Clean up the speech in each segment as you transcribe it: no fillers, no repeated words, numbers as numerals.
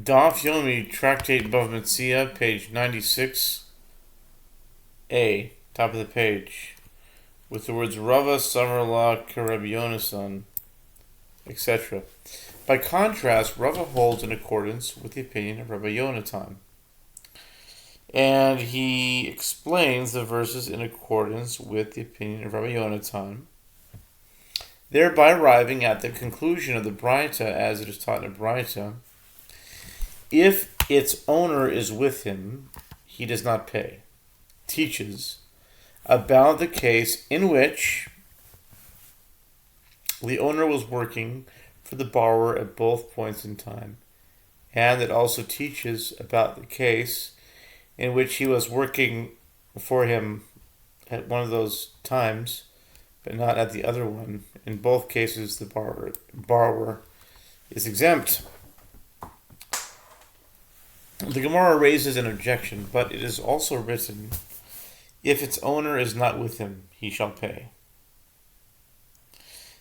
Daf Yomi, Tractate Bava Metzia, page 96a, top of the page, with the words Rava, Samarla, Karabionasan, etc. By contrast, Rava holds in accordance with the opinion of Rabbi Yonatan, and he explains the verses in accordance with the opinion of Rabbi Yonatan, thereby arriving at the conclusion of the Braita as it is taught in a Braita. If its owner is with him, he does not pay. Teaches about the case in which the owner was working for the borrower at both points in time, and it also teaches about the case in which he was working for him at one of those times, but not at the other one. In both cases, the borrower is exempt. The Gemara raises an objection, but it is also written, if its owner is not with him, he shall pay.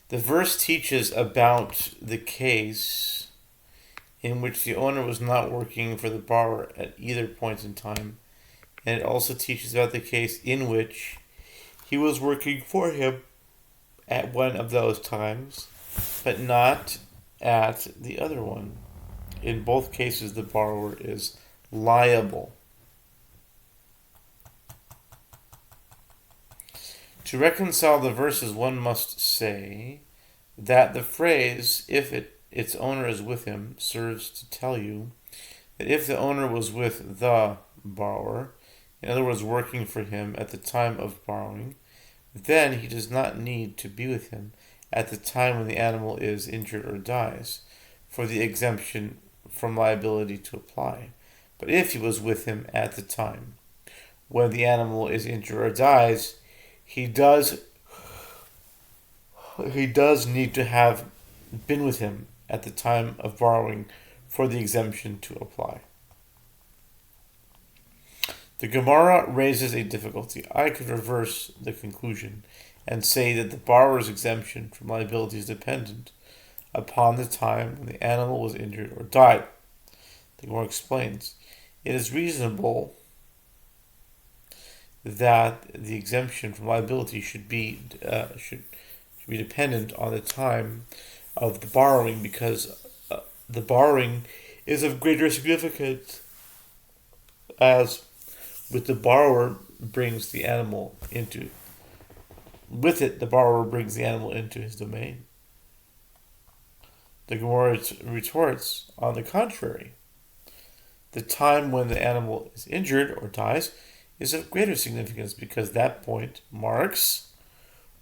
The verse teaches about the case in which the owner was not working for the borrower at either point in time, and it also teaches about the case in which he was working for him at one of those times, but not at the other one. In both cases, the borrower is liable. To reconcile the verses, one must say that the phrase, if its owner is with him, serves to tell you that if the owner was with the borrower, in other words, working for him at the time of borrowing, then he does not need to be with him at the time when the animal is injured or dies, for the exemption from liability to apply. But if he was with him at the time when the animal is injured or dies, he does need to have been with him at the time of borrowing for the exemption to apply. The Gemara raises a difficulty. I could reverse the conclusion and say that the borrower's exemption from liability is dependent upon the time when the animal was injured or died. The Gemara explains, it is reasonable that the exemption from liability should be dependent on the time of the borrowing, because the borrowing is of greater significance, as with the borrower brings the animal into his domain. The Gemara retorts, on the contrary, the time when the animal is injured or dies is of greater significance, because that point marks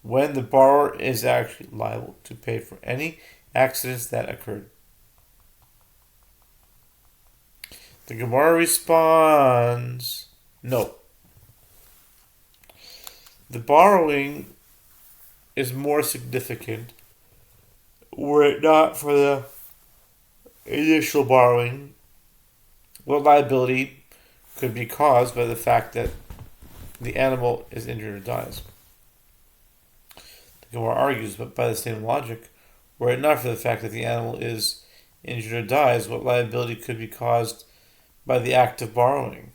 when the borrower is actually liable to pay for any accidents that occurred. The Gemara responds, no. The borrowing is more significant were it not for the initial borrowing. What liability could be caused by the fact that the animal is injured or dies? The Gemara argues, but by the same logic, were it not for the fact that the animal is injured or dies, what liability could be caused by the act of borrowing?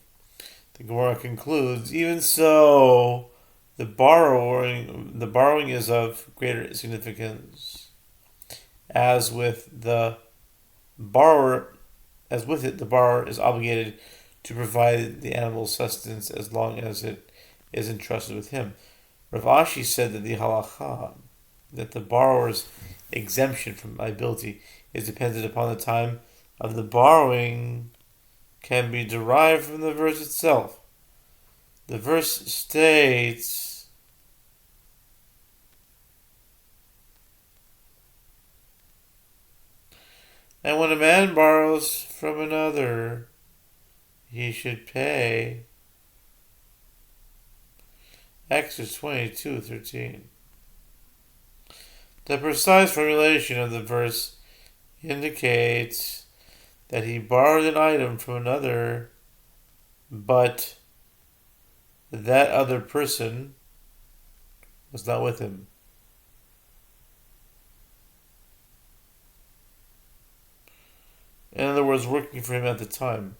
The Gemara concludes, even so, the borrowing is of greater significance, as with the borrower is obligated to provide the animal's sustenance as long as it is entrusted with him. Rav Ashi said that the halacha, that the borrower's exemption from liability is dependent upon the time of the borrowing, can be derived from the verse itself. The verse states, and when a man borrows from another, he should pay. Exodus 22:13. The precise formulation of the verse indicates that he borrowed an item from another, but that other person was not with him. In other words, working for him at the time.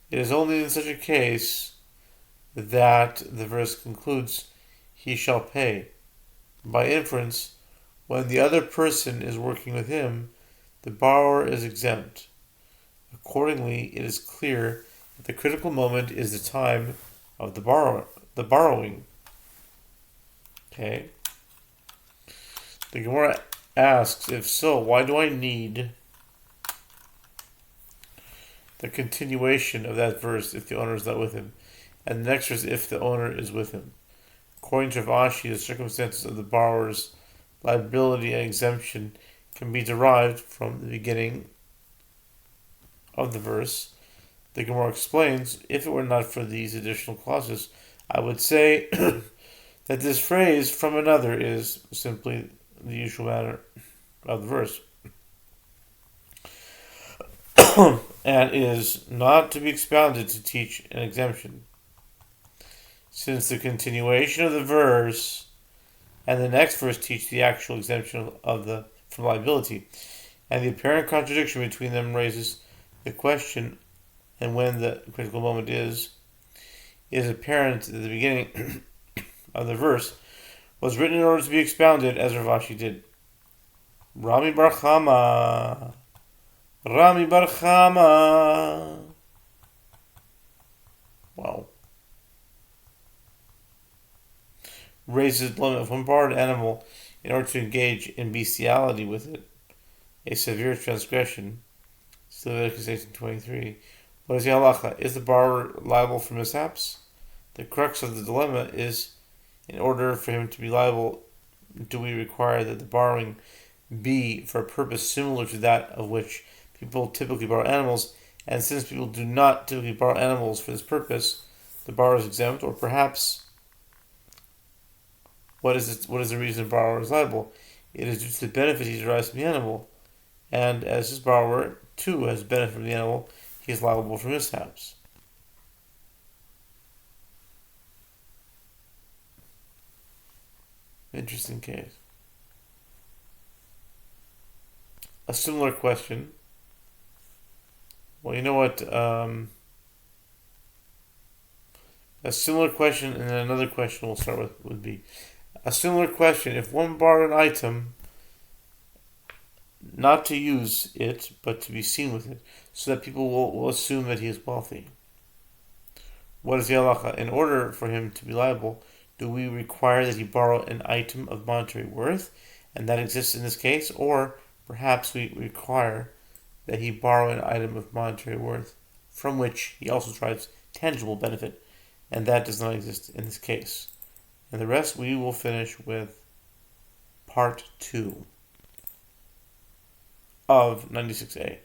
It is only in such a case that the verse concludes, he shall pay. By inference, when the other person is working with him, the borrower is exempt. Accordingly, it is clear that the critical moment is the time of the borrowing. Okay. The Gemara asks, if so, why do I need the continuation of that verse if the owner is not with him, and the next verse if the owner is with him? According to Rav Ashi, the circumstances of the borrower's liability and exemption can be derived from the beginning of the verse. The Gemara explains, if it were not for these additional clauses, I would say that this phrase from another is simply the usual matter of the verse and is not to be expounded to teach an exemption. Since the continuation of the verse and the next verse teach the actual exemption from liability, and the apparent contradiction between them raises the question, and when the critical moment is apparent at the beginning of the verse, was written in order to be expounded, as Rav Ashi did. Rami Bar Chama wow, raises the limit of one borrowed animal in order to engage in bestiality with it, a severe transgression. Still Leviticus 18:23. What is the halacha? Is the borrower liable for mishaps? The crux of the dilemma is, in order for him to be liable, do we require that the borrowing be for a purpose similar to that of which people typically borrow animals, and since people do not typically borrow animals for this purpose, the borrower is exempt, or perhaps what is the reason the borrower is liable? It is due to the benefit he derives from the animal, and as his borrower too has benefit from the animal, he is liable for mishaps. Interesting case. A similar question. Well, you know what? A similar question and then another question we'll start with would be a similar question. If one borrowed an item, not to use it, but to be seen with it, so that people will assume that he is wealthy, what is the halacha? In order for him to be liable, do we require that he borrow an item of monetary worth, and that exists in this case, or perhaps we require that he borrow an item of monetary worth from which he also derives tangible benefit, and that does not exist in this case? And the rest we will finish with part 2 of 96a.